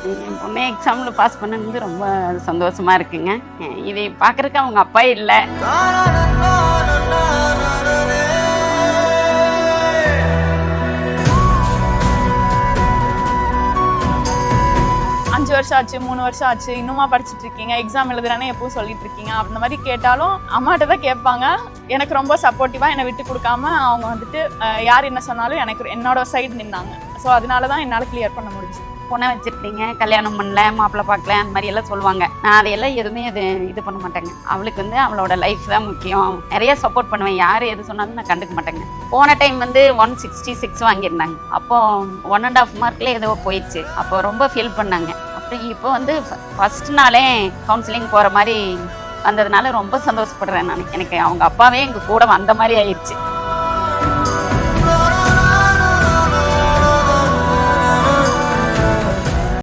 என் பொண்ணை எக்ஸாமில் பாஸ் பண்ணது ரொம்ப சந்தோஷமா இருக்குங்க. இதை பார்க்குறக்கு அவங்க அப்பா இல்லை. 5 வருஷம் ஆச்சு, 3 வருஷம் ஆச்சு, இன்னுமா படிச்சுட்டு இருக்கீங்க, எக்ஸாம் எழுதுறானே எப்பவும் சொல்லிட்டு இருக்கீங்க, அந்த மாதிரி கேட்டாலும் அம்மாட்ட தான் கேட்பாங்க. எனக்கு ரொம்ப சப்போர்ட்டிவாக என்னை விட்டு கொடுக்காம அவங்க வந்துட்டு யார் என்ன சொன்னாலும் எனக்கு என்னோட சைடு நின்னாங்க. ஸோ அதனால தான் என்னால் கிளியர் பண்ண முடிஞ்சு. பொண்ணை வச்சுருக்கீங்க, கல்யாணம் பண்ணல, மாப்பிள்ளை பார்க்கல, அந்த மாதிரி எல்லாம் சொல்லுவாங்க. நான் அதையெல்லாம் எதுவுமே இது பண்ண மாட்டேங்க. அவளுக்கு அவளோட லைஃப் தான் முக்கியம். நிறைய சப்போர்ட் பண்ணுவேன். யார் எது சொன்னாலும் நான் கண்டுக்க மாட்டேங்க. போன டைம் 166 வாங்கியிருந்தாங்க. அப்போ 1.5 மார்க்கில் ஏதோ போயிடுச்சு. அப்போ ரொம்ப ஃபீல் பண்ணாங்க. அப்புறம் இப்போ ஃபர்ஸ்ட் நாளே கவுன்சிலிங் போகிற மாதிரி வந்ததுனால ரொம்ப சந்தோஷப்படுறேன் நான். எனக்கு அவங்க அப்பாவே எங்கள் கூட வந்த மாதிரி ஆயிடுச்சு.